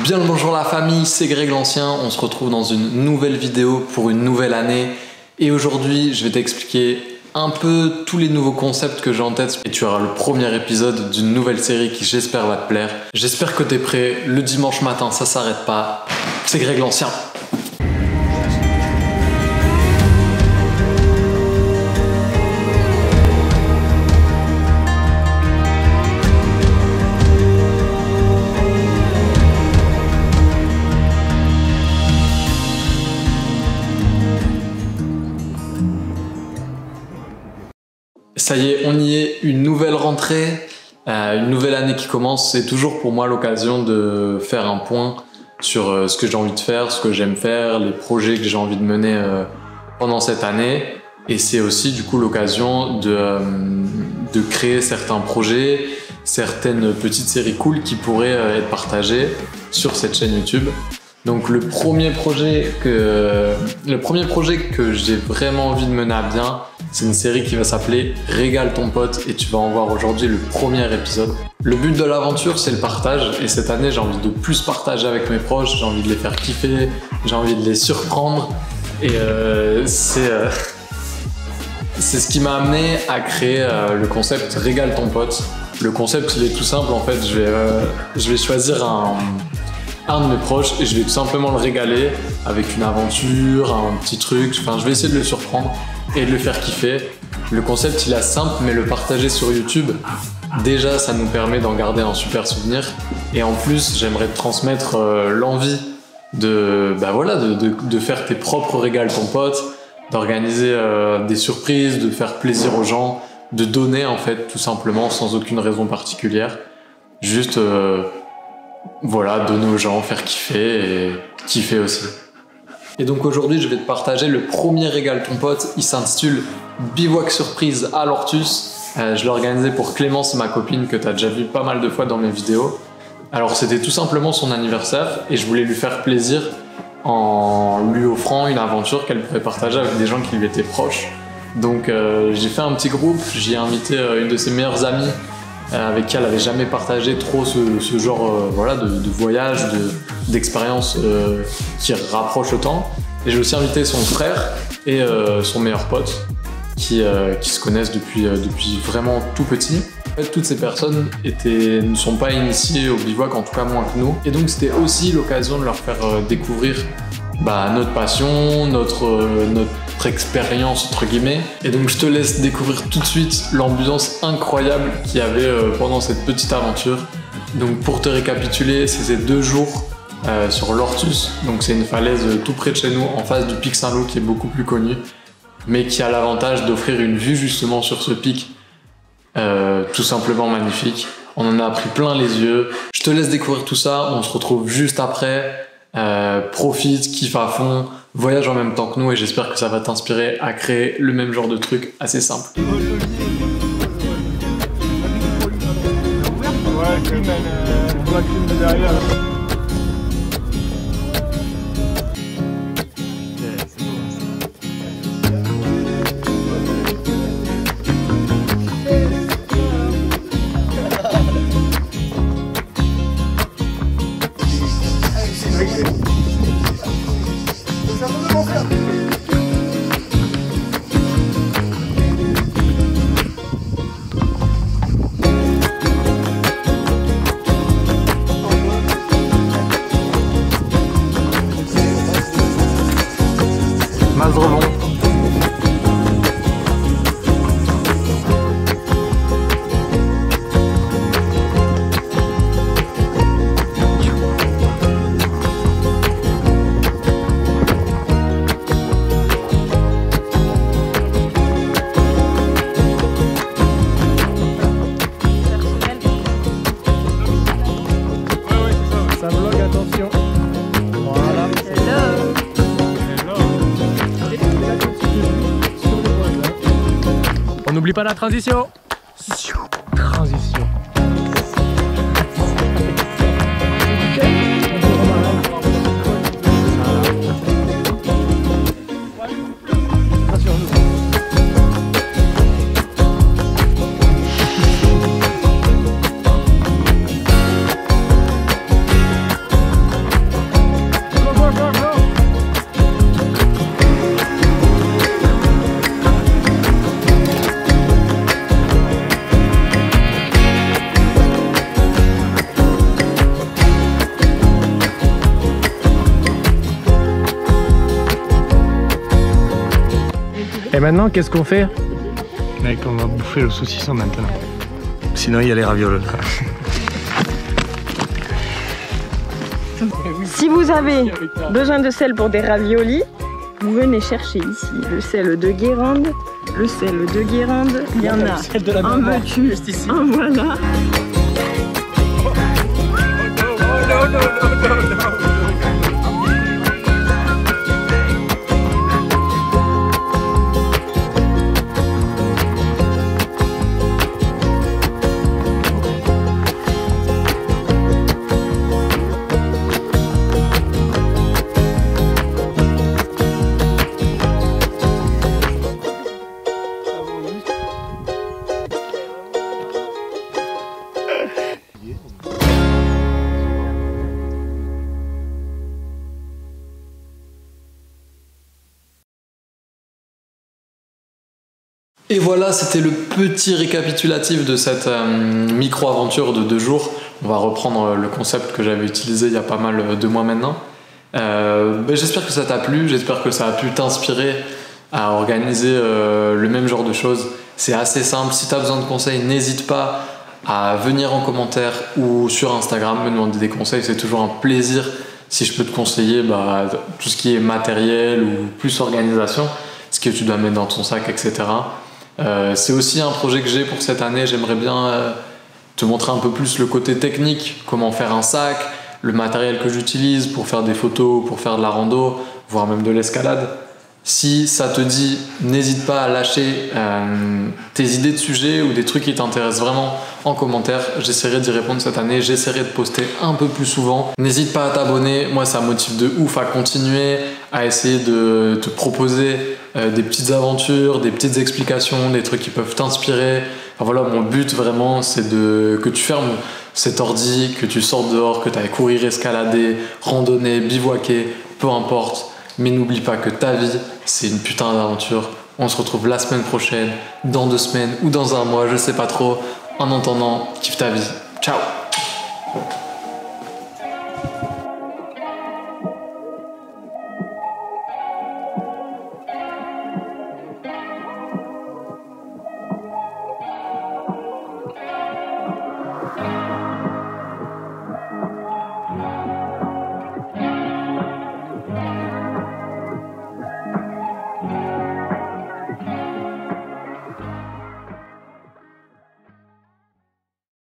Bien le bonjour la famille, c'est Greg l'Ancien, on se retrouve dans une nouvelle vidéo pour une nouvelle année et aujourd'hui je vais t'expliquer un peu tous les nouveaux concepts que j'ai en tête et tu auras le premier épisode d'une nouvelle série qui j'espère va te plaire. J'espère que t'es prêt, le dimanche matin ça s'arrête pas, c'est Greg l'Ancien. Ça y est, on y est, une nouvelle rentrée, une nouvelle année qui commence. C'est toujours pour moi l'occasion de faire un point sur ce que j'ai envie de faire, ce que j'aime faire, les projets que j'ai envie de mener pendant cette année. Et c'est aussi du coup l'occasion de créer certains projets, certaines petites séries cool qui pourraient être partagées sur cette chaîne YouTube. Donc le premier projet que j'ai vraiment envie de mener à bien, c'est une série qui va s'appeler Régale ton pote et tu vas en voir aujourd'hui le premier épisode. Le but de l'aventure, c'est le partage et cette année, j'ai envie de plus partager avec mes proches, j'ai envie de les faire kiffer, j'ai envie de les surprendre et c'est ce qui m'a amené à créer le concept Régale ton pote. Le concept, il est tout simple en fait, je vais choisir un de mes proches et je vais tout simplement le régaler avec une aventure, un petit truc, enfin je vais essayer de le surprendre et de le faire kiffer. Le concept il est simple mais le partager sur YouTube, déjà ça nous permet d'en garder un super souvenir et en plus j'aimerais te transmettre l'envie de faire tes propres régales ton pote, d'organiser des surprises, de faire plaisir aux gens, de donner en fait tout simplement sans aucune raison particulière, juste voilà, donner aux gens, faire kiffer et kiffer aussi. Et donc aujourd'hui, je vais te partager le premier Régale ton pote. Il s'intitule Bivouac surprise à l'Ortus. Je l'ai organisé pour Clémence, ma copine, que tu as déjà vu pas mal de fois dans mes vidéos. Alors c'était tout simplement son anniversaire et je voulais lui faire plaisir en lui offrant une aventure qu'elle pourrait partager avec des gens qui lui étaet proches. Donc j'ai fait un petit groupe, j'y ai invité une de ses meilleures amies avec qui elle n'avait jamais partagé trop ce genre de voyage, d'expérience qui rapproche autant. Et j'ai aussi invité son frère et son meilleur pote qui se connaissent depuis vraiment tout petit. En fait, toutes ces personnes ne sont pas initiées au bivouac, en tout cas moins que nous. Et donc c'était aussi l'occasion de leur faire découvrir notre passion, notre expérience entre guillemets. Et donc je te laisse découvrir tout de suite l'ambiance incroyable qu'il y avait pendant cette petite aventure. Donc pour te récapituler, c'était 2 jours sur l'Ortus, donc c'est une falaise tout près de chez nous, en face du pic Saint-Loup qui est beaucoup plus connu, mais qui a l'avantage d'offrir une vue justement sur ce pic tout simplement magnifique. On en a pris plein les yeux. Je te laisse découvrir tout ça, on se retrouve juste après. Profite, kiffe à fond, voyage en même temps que nous et j'espère que ça va t'inspirer à créer le même genre de truc assez simple. Mazdrevon. Ça vlog, attention. Voilà. On n'oublie pas la transition. Transition. Et maintenant, qu'est-ce qu'on fait? Mec, on va bouffer le saucisson maintenant. Sinon, il y a les ravioles. Si vous avez besoin de sel pour des raviolis, vous venez chercher ici le sel de Guérande. Le sel de Guérande, il y en a un veux-tu, un voilà. Et voilà, c'était le petit récapitulatif de cette micro-aventure de 2 jours. On va reprendre le concept que j'avais utilisé il y a pas mal de mois maintenant. J'espère que ça t'a plu, j'espère que ça a pu t'inspirer à organiser le même genre de choses. C'est assez simple, si tu as besoin de conseils, n'hésite pas à venir en commentaire ou sur Instagram me demander des conseils, c'est toujours un plaisir si je peux te conseiller tout ce qui est matériel ou plus organisation, ce que tu dois mettre dans ton sac, etc. C'est aussi un projet que j'ai pour cette année. J'aimerais bien te montrer un peu plus le côté technique, comment faire un sac, le matériel que j'utilise pour faire des photos, pour faire de la rando, voire même de l'escalade. Si ça te dit, n'hésite pas à lâcher tes idées de sujets ou des trucs qui t'intéressent vraiment en commentaire. J'essaierai d'y répondre cette année, j'essaierai de poster un peu plus souvent. N'hésite pas à t'abonner, moi ça me motive de ouf à continuer, à essayer de te proposer des petites aventures, des petites explications, des trucs qui peuvent t'inspirer. Enfin voilà, mon but vraiment c'est que tu fermes cet ordi, que tu sortes dehors, que tu ailles courir, escalader, randonner, bivouaquer, peu importe. Mais n'oublie pas que ta vie, c'est une putain d'aventure. On se retrouve la semaine prochaine, dans 2 semaines ou dans un mois, je sais pas trop. En attendant, kiffe ta vie. Ciao!